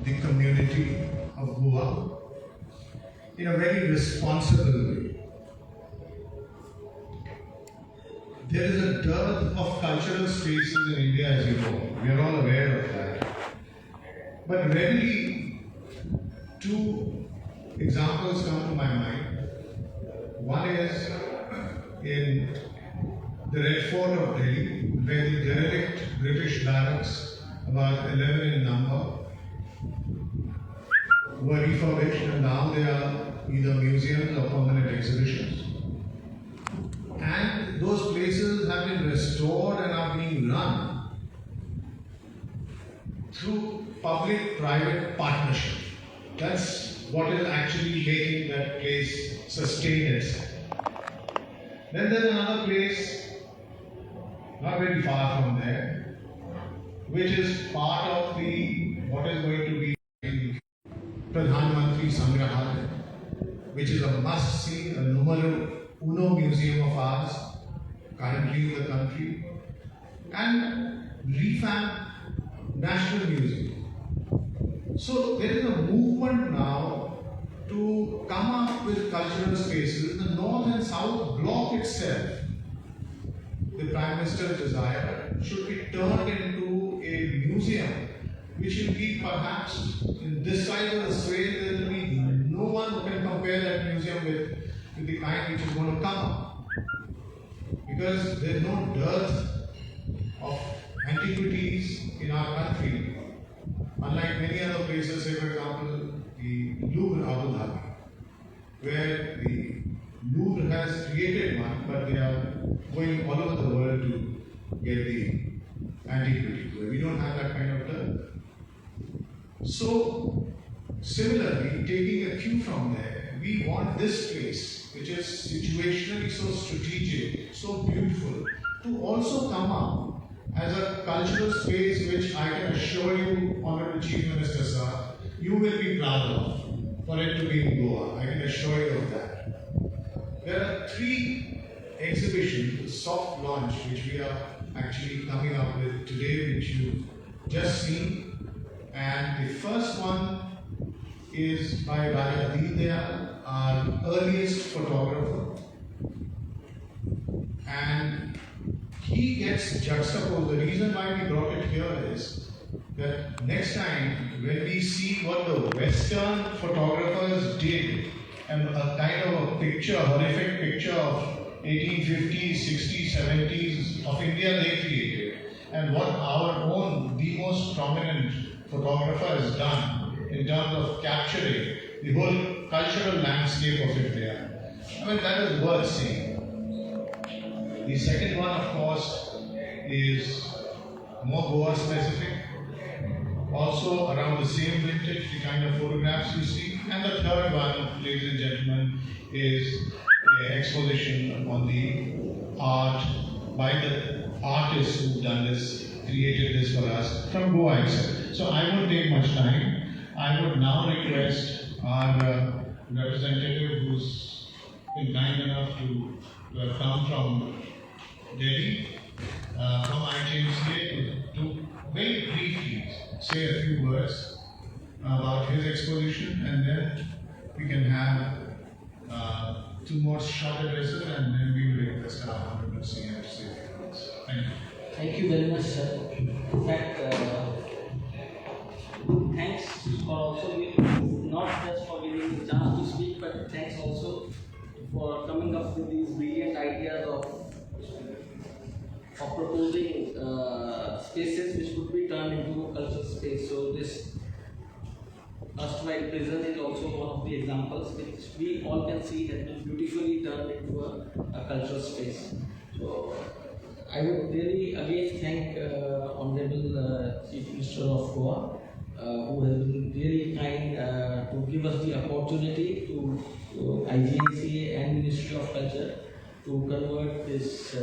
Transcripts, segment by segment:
the community of Goa in a very responsible way. There is a dearth of cultural spaces in India, as you know. We are all aware of that. But readily, two examples come to my mind. One is in the Red Fort of Delhi, where the derelict British barracks, about 11 in number, were refurbished and now they are either museums or permanent exhibitions. And those places have been restored and are being run through public-private partnership. That's what is actually making that place sustain itself. Then there's another place, not very far from there, which is part of what is going to be Pradhan Mantri Sangrahalaya, which is a must-see, a numero uno museum of ours, currently in the country, and revamped National Museum. So there is a movement now to come up with cultural spaces. The North and South block itself, the Prime Minister's desire, should be turned into a museum, which will be perhaps in this side of the swale. There will be no one who can compare that museum with the kind which is going to come up, because there is no dearth of antiquities in our country, unlike many other places, say for example the Louvre, Abu Dhabi, where the Louvre has created one, but they are going all over the world to get the antiquities, where we don't have that kind of dearth. So similarly, taking a cue from there, we want this place, which is situationally so strategic, so beautiful, to also come up as a cultural space which I can assure you, Honorable Chief Minister Sir, you will be proud of for it to be in Goa. I can assure you of that. There are 3 exhibitions, soft launch, which we are actually coming up with today, which you've just seen. And the first one is by Raja Deendayal, our earliest photographer. And he gets juxtaposed. The reason why we brought it here is that next time when we see what the Western photographers did, and a kind of a picture, horrific picture of 1850s, 60s, 70s of India they created, and what our own, the most prominent photographer has done in terms of capturing the whole cultural landscape of India. I mean, that is worth seeing. The second one, of course, is more Goa specific. Also around the same vintage, the kind of photographs you see. And the third one, ladies and gentlemen, is an exposition on the art by the artists who've done this, created this for us from Goa itself. So I won't take much time. I would now request our representative who's been kind enough to have come from Delhi, from IGMCA, to very briefly say a few words about his exposition, and then we can have 2 more short addresses, and then we will request our Honorable CM to say a few words. Thank you. Thank you very much, sir. In fact, thanks for also not just for giving the chance to speak, but thanks also for coming up with these brilliant ideas of proposing spaces which could be turned into a cultural space. So this erstwhile prison is also one of the examples which we all can see has been beautifully turned into a cultural space. So I would really again thank Honorable Chief Minister of Goa, who has been really kind to give us the opportunity to IGNCA and Ministry of Culture to convert this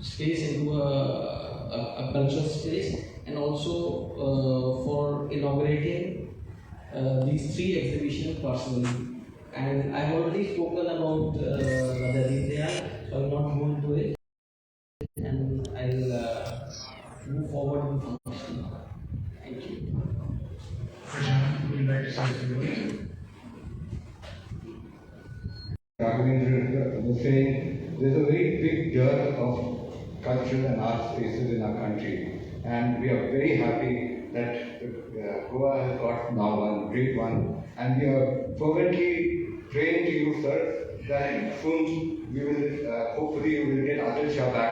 space into a cultural space, and also for inaugurating these 3 exhibitions personally. And I've already spoken about Raja Deendayal, so I will not go into it, and I'll move forward with the function. projects that you were. Raghavendra was saying there's a very big dearth of cultural and art spaces in our country, and we are very happy that Goa has got now one great one, and we are fervently praying to you, sir, that soon we will hopefully you will get Adil Shah back.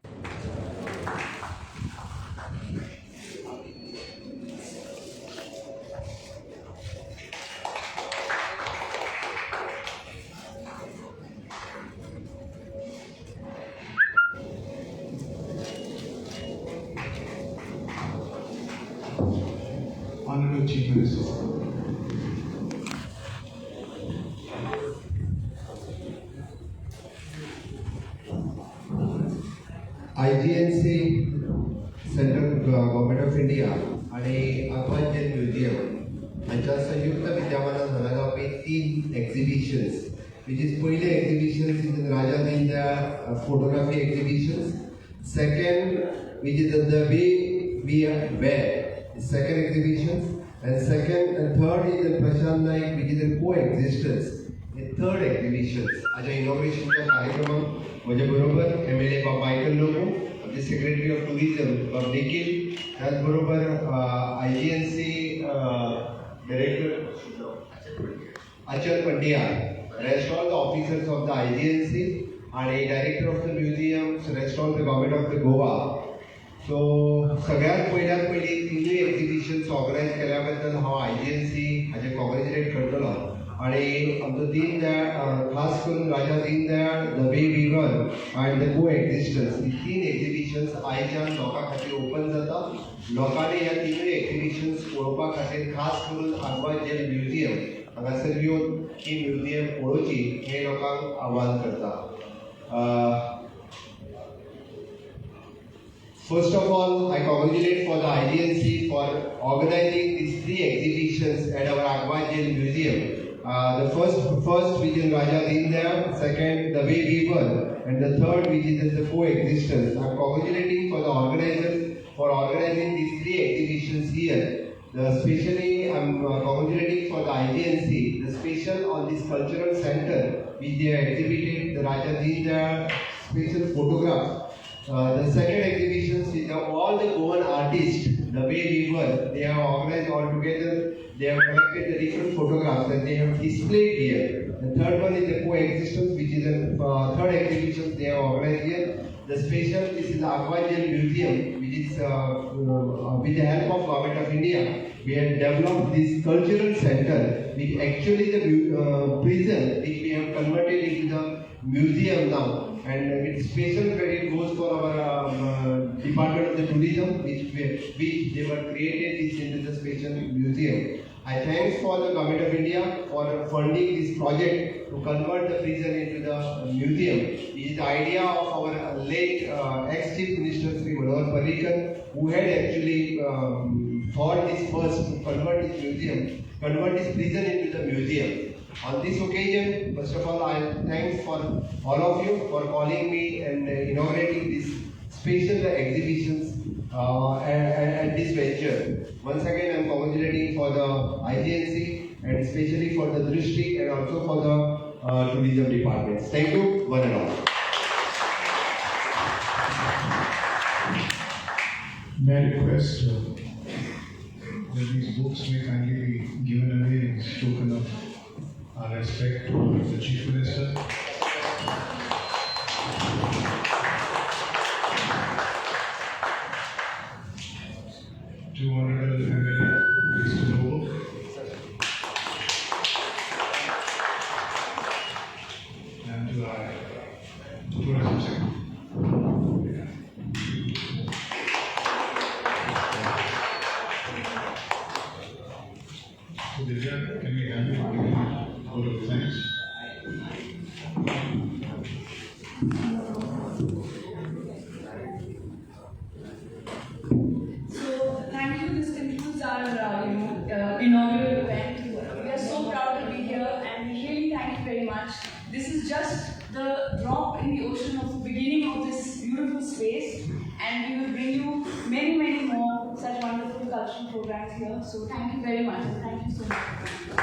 Honorable Chief Minister. IGNC, Central Government of India आणि Aguada Jail Museum हांच्या संयुक्त विद्यमानान हांगा जावपी 3 exhibitions, which is पयले exhibition is Raja Deen Dayal photography exhibitions. Second, which is the way we wear, second exhibition, and second and third is the Prashant Naik, which is a coexistence. The third exhibition, आज inauguration चा कार्यक्रम माझ्या बरोबर MLA बाबायकल loco, the Secretary of Tourism देखील, त्याचबरोबर IGNC Director Achal Pandya, rest all the officers of the IGNC and Director of the museum, rest all the government of the Goa. So सगळ्यात पहिली तिन्ही exhibitions organise केल्याबद्दल हांव IGNC हाचे congratulate करतलो आणि आमचो दीन दयाळ खास करून राजा दीन दयाळ द वे विवर अँड द को एक्झिस्टन्स ही 3 एक्झिबिशन्स आयच्या लोकां खातीर ओपन जाता. लोकांनी ह्या तिनूय एक्झिबिशन्स पळोवपा खातीर खास करून आगवाद जेल म्युजियम हांगासर येवन ही म्युजियम पळोवची हे लोकांक आवाहन करता. First of all, I congratulate for the IGNC for organizing these 3 exhibitions at our Aguada Jail Museum. The first which is Raja Deen Dayal, second the way we were, and the third which is the coexistence. I am congratulating for the organizers for organizing these 3 exhibitions here. Especially I am congratulating for the IGNC, the special on this cultural center which they have exhibited the Raja Deen Dayal special photographs. The second exhibition is all the Goan artists, the way we were, they have organized all together, they have collected the different photographs that they have displayed here. The third one is the coexistence, which is a third exhibition they have organized here. The special, this is the Aguada Jail Museum, which is with the help of Government of India, we have developed this cultural center, which actually the prison, which we have converted into the museum now. And its special credit goes for our Department of the Tourism, which they were created this into the special museum. I thank for the Government of India for funding this project to convert the prison into the museum. It is the idea of our late ex-Chief Minister Sri Manohar Parrikar, who had actually thought this first to convert this prison into the museum. On this occasion, first of all, I thank for all of you for calling me and inaugurating this special exhibitions and this venture. Once again, I am congratulating for the IGNC and especially for the Drishti and also for the tourism departments. Thank you, one and all. May I request that these books may kindly be given away in token of our respect to the Chief Minister. To Honorable MLA, Mr. Lobo. And to our Tourism Secretary. So, Divya, can we have you vote of thanks? So, thank you. This concludes our inaugural event. We are so proud to be here, and we really thank you very much. This is just the drop in the ocean of the beginning of this beautiful space, and we will bring you many more such wonderful cultural programs here. So, thank you very much, and thank you so much.